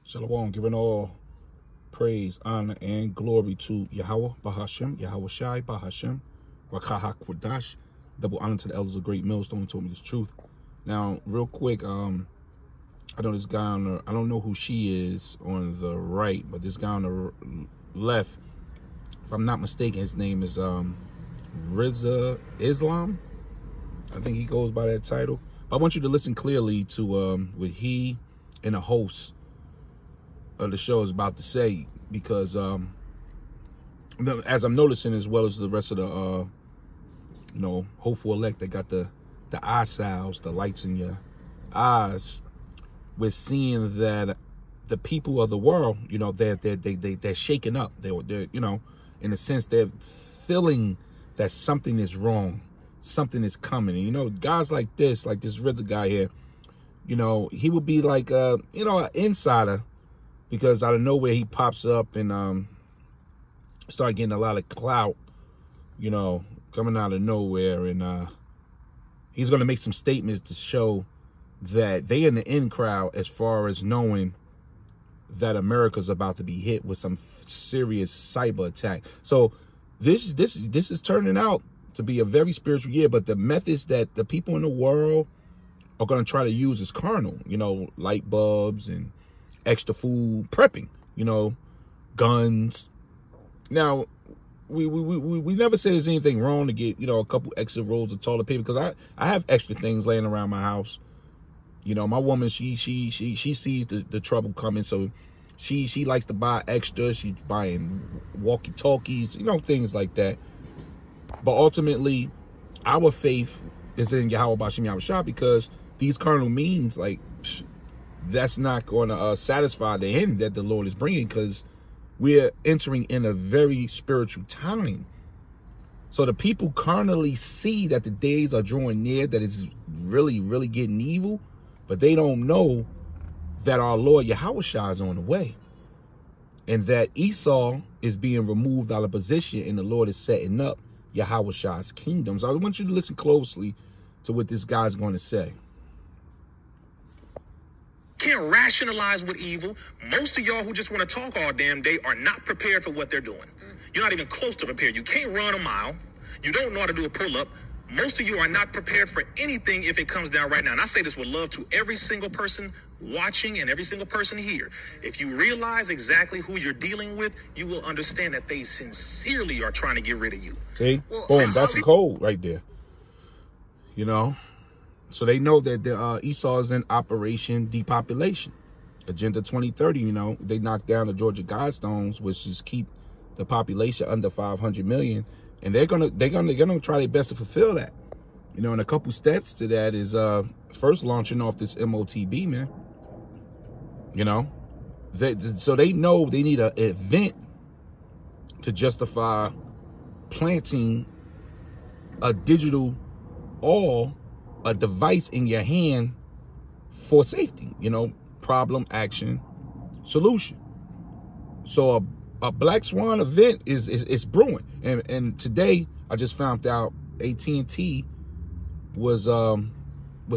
Shalom, giving all praise, honor, and glory to Yahweh Bahashem, Yahweh Shai Bahashem, Rakah HaKwadash. Double honor to the elders of Great Millstone who told me this truth. Now, real quick, I know this guy on the, I don't know who she is on the right, but this guy on the left, if I'm not mistaken, his name is Rizza Islam. I think he goes by that title. But I want you to listen clearly to what he and the host of the show is about to say, because as I'm noticing, as well as the rest of the hopeful elect that got the eye salves, the lights in your eyes, we're seeing that the people of the world, they're shaking up. They're in a sense, they're feeling that something is wrong, something is coming. And guys like this Rizza guy here, he would be like an insider, because out of nowhere he pops up and start getting a lot of clout, coming out of nowhere, and he's going to make some statements to show that they in the in crowd as far as knowing that America's about to be hit with some serious cyber attack. So this is turning out to be a very spiritual year, but the methods that the people in the world are going to try to use is carnal, light bulbs and extra food, prepping, guns. Now, we never say there's anything wrong to get, a couple extra rolls of toilet paper, because I have extra things laying around my house. My woman, she sees the trouble coming, so she likes to buy extra. She's buying walkie-talkies, things like that. But ultimately, our faith is in Yahweh Bashim Yahweh Shah, because these carnal means, that's not going to satisfy the end that the Lord is bringing, because we're entering in a very spiritual time. So the people carnally see that the days are drawing near, that it's really, really getting evil, but they don't know that our Lord Yahweh Shah is on the way, and that Esau is being removed out of position, and the Lord is setting up Yahweh Shah's kingdom. So I want you to listen closely to what this guy's going to say. Can't rationalize with evil. Most of y'all who just want to talk all damn day are not prepared for what they're doing. You're not even close to prepared. You can't run a mile. You don't know how to do a pull-up. Most of you are not prepared for anything if it comes down right now. And I say this with love to every single person watching and every single person here. If you realize exactly who you're dealing with, you will understand that they sincerely are trying to get rid of you. See? Boom, that's the code right there. So they know that the Esau is in Operation Depopulation. Agenda 2030, they knocked down the Georgia Guidestones, which is keep the population under 500 million. And they're gonna try their best to fulfill that. And a couple steps to that is first launching off this MOTB, man. So they know they need an event to justify planting a digital a device in your hand for safety, problem, action, solution. So a Black Swan event is brewing. And today I just found out AT&T was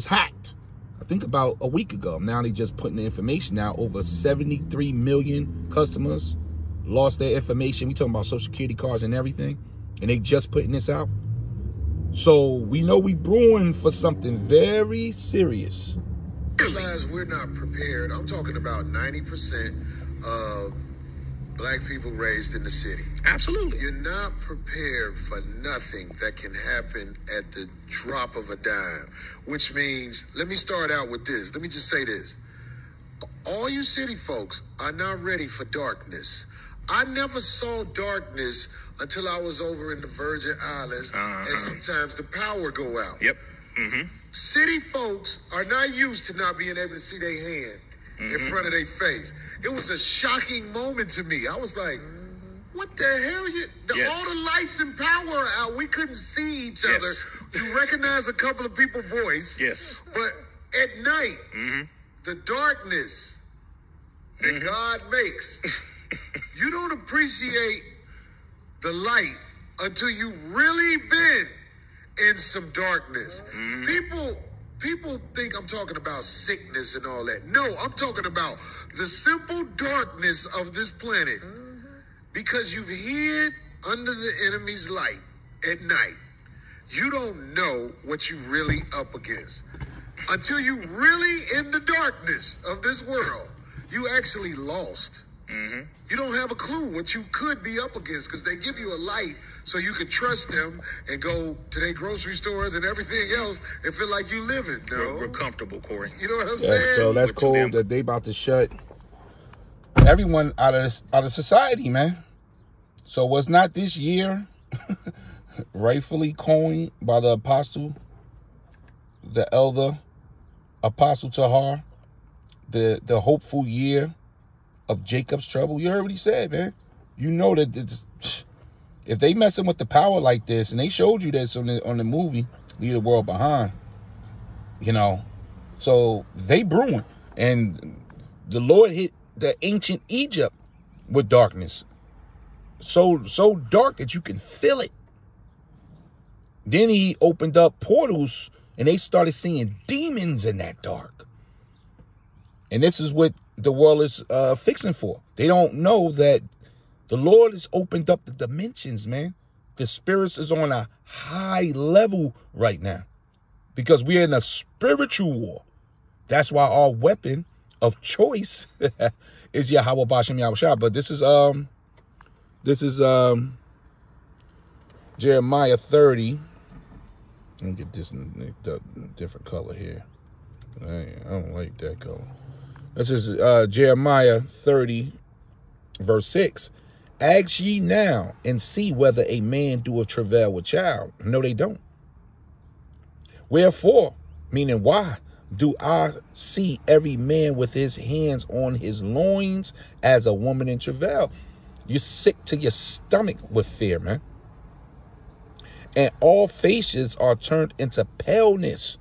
hacked. I think about a week ago. Now they just putting the information out. Over 73 million customers lost their information. We talking about Social Security cards and everything. And they just putting this out. So we know we brewing for something very serious. Realize we're not prepared. I'm talking about 90% of Black people raised in the city. Absolutely. You're not prepared for nothing that can happen at the drop of a dime, which means, let me start out with this. Let me just say this. All you city folks are not ready for darkness. I never saw darkness until I was over in the Virgin Islands, and sometimes the power go out. Yep. City folks are not used to not being able to see their hand in front of their face. It was a shocking moment to me. I was like, what the hell? All the lights and power are out. We couldn't see each other. You recognize a couple of people's voice. Yes. But at night, the darkness that God makes, you don't appreciate the light until you've really been in some darkness. People think I'm talking about sickness and all that. No, I'm talking about the simple darkness of this planet, because you've hid under the enemy's light at night, you don't know what you're really up against. Until you really in the darkness of this world, you actually lost. You don't have a clue what you could be up against, because they give you a light so you can trust them and go to their grocery stores and everything else and feel like you live it. No, We're comfortable, Corey. you know what I'm saying? So that's But to cool them- that they about to shut everyone out of society, man. So was not this year rightfully coined by the apostle, the elder Apostle Tahar, the hopeful year of Jacob's trouble? You heard what he said, man. You know that if they messing with the power like this, and they showed you this on the movie Leave the World Behind, you know, so they brewing. And the Lord hit the ancient Egypt with darkness, so dark that you can feel it. Then he opened up portals, and they started seeing demons in that dark. And this is what the world is fixing for. They don't know that the Lord has opened up the dimensions, man. The spirits is on a high level right now, because we're in a spiritual war. That's why our weapon of choice is Yahweh Bashem Yahushua. But this is Jeremiah 30. Let me get this in a different color here. I don't like that color. This is Jeremiah 30, verse 6. Ask ye now and see whether a man doeth travail with child. No, they don't. Wherefore, meaning why, do I see every man with his hands on his loins as a woman in travail? You're sick to your stomach with fear, man. And all faces are turned into paleness.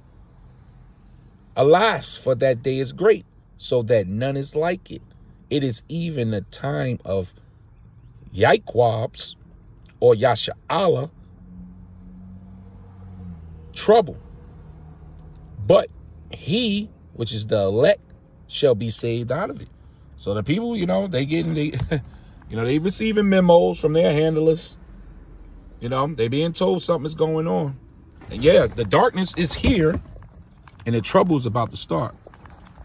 Alas, for that day is great, so that none is like it. It is even the time of Yaikwab's or Yasha'Allah trouble. But he, which is the elect, shall be saved out of it. So the people, you know, they receiving memos from their handlers. You know, they being told something is going on. And yeah, the darkness is here, and the trouble is about to start.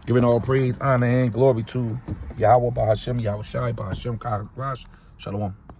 Giving all praise, honor, and glory to Yahweh Bahashem, Yahushai Bahashem, Kaharash. Shalom.